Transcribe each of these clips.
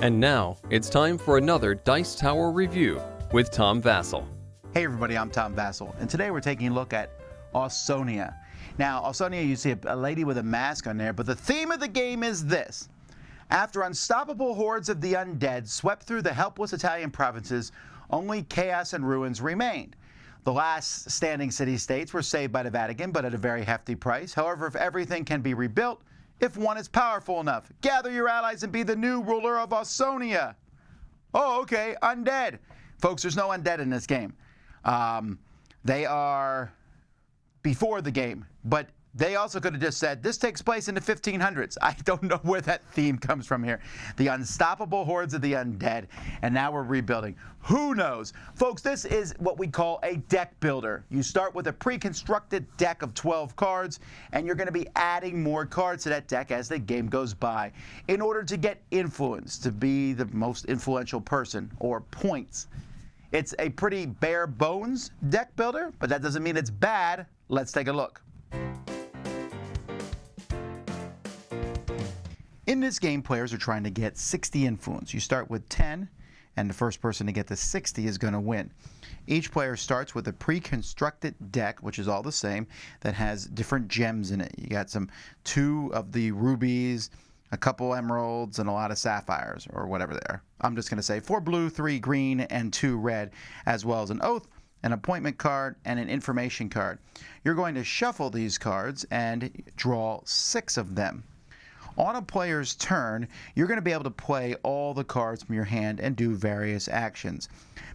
And now, it's time for another Dice Tower review with Tom Vasel. Hey everybody, I'm Tom Vasel, and today we're taking a look at Ausonia. Now, Ausonia, you see a lady with a mask on there, but the theme of the game is this. After unstoppable hordes of the undead swept through the helpless Italian provinces, only chaos and ruins remained. The last standing city-states were saved by the Vatican, but at a very hefty price. However, if everything can be rebuilt, if one is powerful enough, gather your allies and be the new ruler of Ausonia. Oh, okay, undead. Folks, there's no undead in this game. They are before the game, but they also could have just said, this takes place in the 1500s. I don't know where that theme comes from here. The unstoppable hordes of the undead, and now we're rebuilding. Who knows? Folks, this is what we call a deck builder. You start with a pre-constructed deck of 12 cards, and you're going to be adding more cards to that deck as the game goes by in order to get influence, to be the most influential person, or points. It's a pretty bare bones deck builder, but that doesn't mean it's bad. Let's take a look. In this game, players are trying to get 60 influence. You start with 10, and the first person to get to 60 is going to win. Each player starts with a pre-constructed deck, which is all the same, that has different gems in it. You got two of the rubies, a couple emeralds, and a lot of sapphires, or whatever they are. I'm just going to say 4 blue, 3 green, and 2 red, as well as an oath, an appointment card, and an information card. You're going to shuffle these cards and draw 6 of them. On a player's turn, you're going to be able to play all the cards from your hand and do various actions.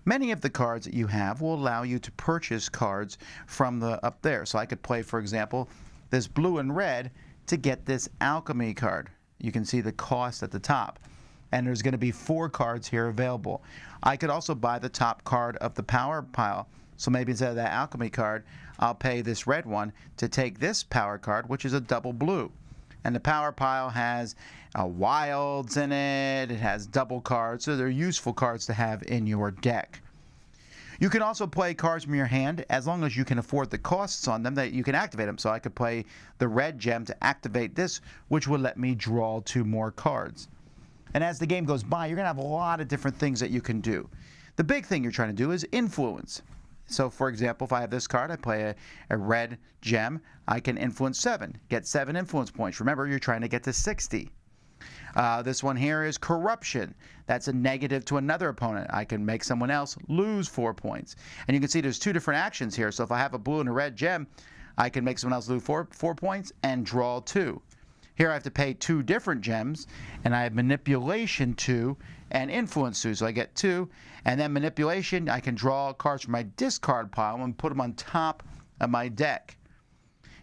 Many of the cards that you have will allow you to purchase cards from up there. So I could play, for example, this blue and red to get this alchemy card. You can see the cost at the top. And there's going to be 4 cards here available. I could also buy the top card of the power pile. So maybe instead of that alchemy card, I'll pay this red one to take this power card, which is a double blue. And the power pile has wilds in it. It has double cards, so they're useful cards to have in your deck. You can also play cards from your hand as long as you can afford the costs on them that you can activate them. So I could play the red gem to activate this, which will let me draw 2 more cards. And as the game goes by, you're going to have a lot of different things that you can do. The big thing you're trying to do is influence. So, for example, if I have this card, I play a red gem, I can influence 7, get 7 influence points. Remember, you're trying to get to 60. This one here is corruption. That's a negative to another opponent. I can make someone else lose 4 points. And you can see there's 2 different actions here. So if I have a blue and a red gem, I can make someone else lose 4 points and draw 2. Here I have to pay 2 different gems, and I have manipulation 2 and influence 2. So I get 2, and then manipulation, I can draw cards from my discard pile and put them on top of my deck.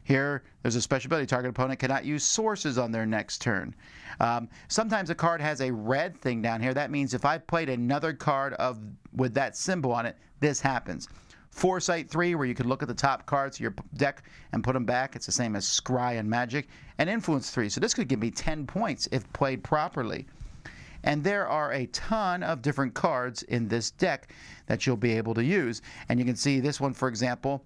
Here, there's a special ability. Target opponent cannot use sources on their next turn. Sometimes a card has a red thing down here. That means if I played another card with that symbol on it, this happens. Foresight 3, where you can look at the top cards of your deck and put them back. It's the same as Scry and Magic. And Influence 3. So this could give me 10 points if played properly. And there are a ton of different cards in this deck that you'll be able to use. And you can see this one, for example,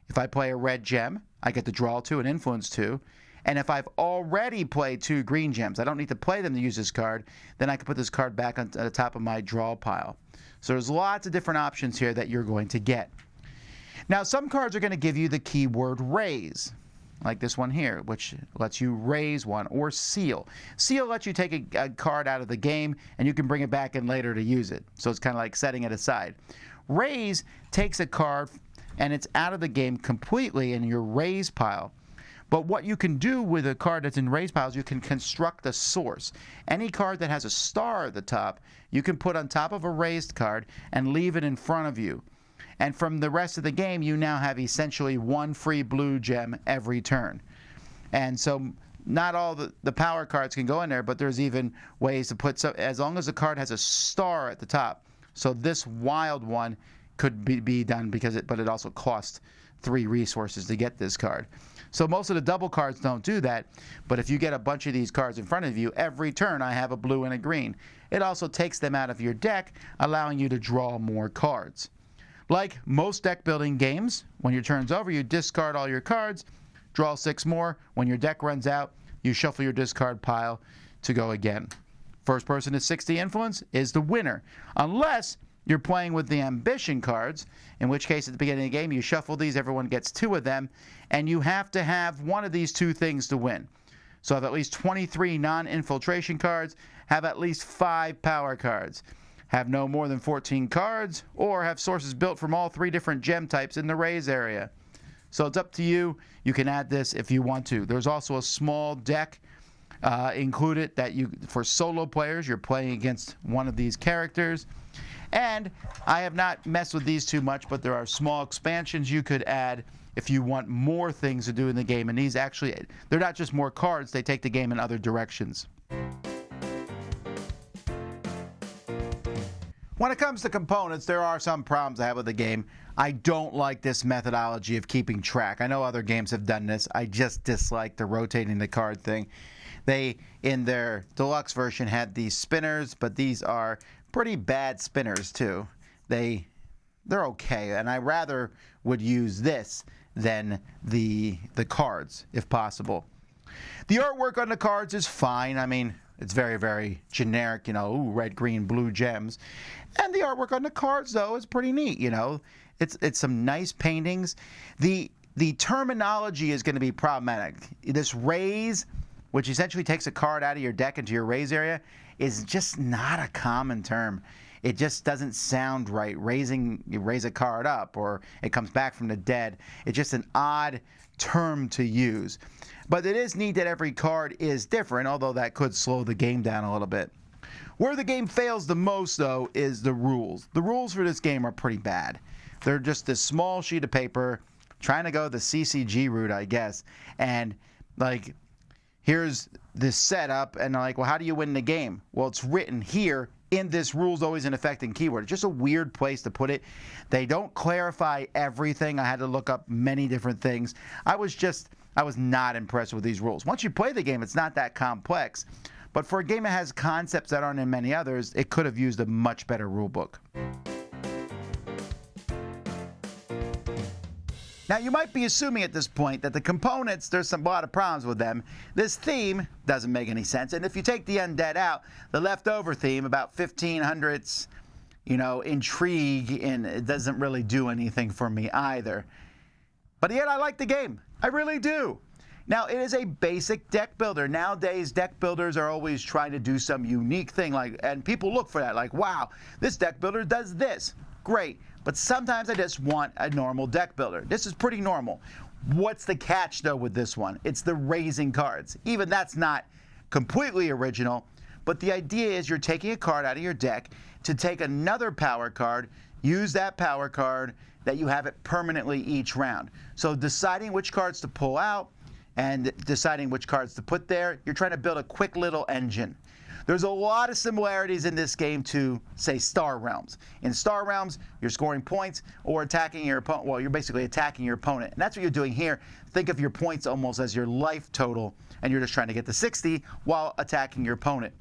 if I play a red gem, I get to draw 2 and influence 2. And if I've already played 2 green gems, I don't need to play them to use this card, then I can put this card back on the top of my draw pile. So there's lots of different options here that you're going to get. Now, some cards are going to give you the keyword raise, like this one here, which lets you raise one, or seal. Seal lets you take a card out of the game, and you can bring it back in later to use it. So it's kind of like setting it aside. Raise takes a card, and it's out of the game completely in your raise pile. But what you can do with a card that's in raise piles, you can construct a source. Any card that has a star at the top, you can put on top of a raised card and leave it in front of you. And from the rest of the game, you now have essentially 1 free blue gem every turn. And so not all the power cards can go in there, but there's even ways to put as long as the card has a star at the top. So this wild one could be done but it also costs 3 resources to get this card. So most of the double cards don't do that, but if you get a bunch of these cards in front of you, every turn I have a blue and a green. It also takes them out of your deck, allowing you to draw more cards. Like most deck building games, when your turn's over, you discard all your cards, draw 6 more. When your deck runs out, you shuffle your discard pile to go again. First person to 60 influence is the winner. Unless you're playing with the ambition cards, in which case at the beginning of the game you shuffle these, everyone gets 2 of them, and you have to have one of these 2 things to win. So have at least 23 non-infiltration cards, have at least 5 power cards, have no more than 14 cards, or have sources built from all 3 different gem types in the raise area. So it's up to you. You can add this if you want to. There's also a small deck included that for solo players, you're playing against one of these characters. And I have not messed with these too much, but there are small expansions you could add if you want more things to do in the game. And these actually, they're not just more cards, they take the game in other directions. When it comes to components, there are some problems I have with the game. I don't like this methodology of keeping track. I know other games have done this. I just dislike the rotating the card thing. They, in their deluxe version, had these spinners, but these are pretty bad spinners too. They're okay, and I rather would use this than the cards if possible. The artwork on the cards is fine. I mean, it's very, very generic, ooh, red, green, blue gems. And the artwork on the cards, though, is pretty neat, It's some nice paintings. The terminology is going to be problematic. This raise, which essentially takes a card out of your deck into your raise area, is just not a common term. It just doesn't sound right. You raise a card up, or it comes back from the dead. It's just an odd term to use. But it is neat that every card is different, although that could slow the game down a little bit. Where the game fails the most, though, is the rules. The rules for this game are pretty bad. They're just this small sheet of paper trying to go the CCG route, I guess. And, here's this setup, and well, how do you win the game? Well, it's written here in this rules always in effect and keyword. It's just a weird place to put it. They don't clarify everything. I had to look up many different things. I was not impressed with these rules. Once you play the game, it's not that complex. But for a game that has concepts that aren't in many others, it could have used a much better rule book. Now, you might be assuming at this point that the components, there's a lot of problems with them. This theme doesn't make any sense. And if you take the undead out, the leftover theme, about 1500s, intrigue, and it doesn't really do anything for me either. But yet I like the game. I really do. Now, it is a basic deck builder. Nowadays, deck builders are always trying to do some unique thing, and people look for that, wow, this deck builder does this. Great. But sometimes I just want a normal deck builder. This is pretty normal. What's the catch, though, with this one? It's the raising cards. Even that's not completely original, but the idea is you're taking a card out of your deck to take another power card, use that power card, that you have it permanently each round. So deciding which cards to pull out and deciding which cards to put there, you're trying to build a quick little engine. There's a lot of similarities in this game to, say, Star Realms. In Star Realms, you're scoring points or attacking your opponent. Well, you're basically attacking your opponent. And that's what you're doing here. Think of your points almost as your life total, and you're just trying to get to 60 while attacking your opponent.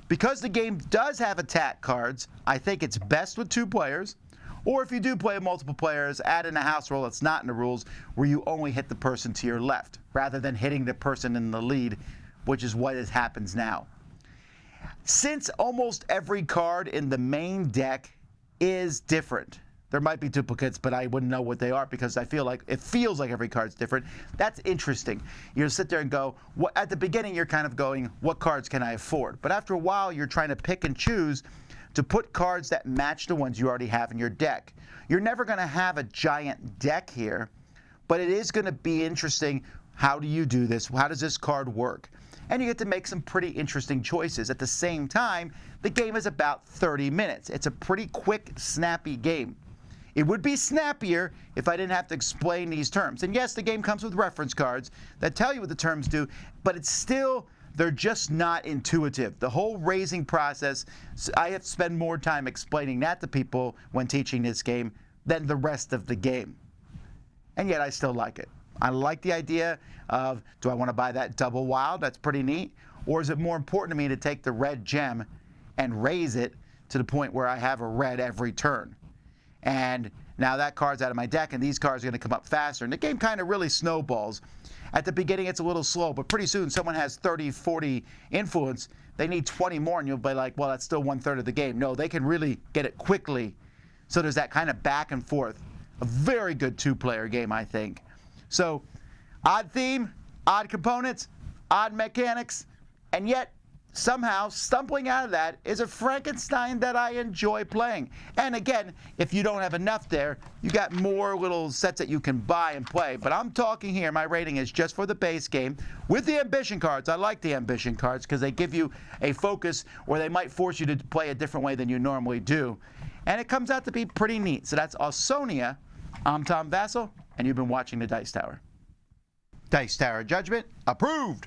Because the game does have attack cards, I think it's best with 2 players. Or if you do play multiple players, add in a house rule that's not in the rules where you only hit the person to your left rather than hitting the person in the lead, which is what happens now. Since almost every card in the main deck is different, there might be duplicates, but I wouldn't know what they are because it feels like every card's different. That's interesting. You sit there and go, at the beginning you're kind of going, what cards can I afford? But after a while you're trying to pick and choose to put cards that match the ones you already have in your deck. You're never going to have a giant deck here, but it is going to be interesting. How do you do this? How does this card work? And you get to make some pretty interesting choices. At the same time, the game is about 30 minutes. It's a pretty quick, snappy game. It would be snappier if I didn't have to explain these terms. And yes, the game comes with reference cards that tell you what the terms do, but they're just not intuitive. The whole raising process, I have to spend more time explaining that to people when teaching this game than the rest of the game. And yet I still like it. I like the idea of, do I want to buy that double wild? That's pretty neat. Or is it more important to me to take the red gem and raise it to the point where I have a red every turn? And Now that card's out of my deck, and these cards are going to come up faster. And the game kind of really snowballs. At the beginning, it's a little slow, but pretty soon someone has 30, 40 influence. They need 20 more, and you'll be like, well, that's still 1/3 of the game. No, they can really get it quickly. So there's that kind of back and forth. A very good two-player game, I think. So odd theme, odd components, odd mechanics, and yet somehow stumbling out of that is a Frankenstein that I enjoy playing. And again, if you don't have enough there, you got more little sets that you can buy and play. But I'm talking here, my rating is just for the base game with the ambition cards. I like the ambition cards because they give you a focus, or they might force you to play a different way than you normally do. And it comes out to be pretty neat. So that's Ausonia. I'm Tom Vasel, and you've been watching the Dice Tower. Dice Tower Judgment approved.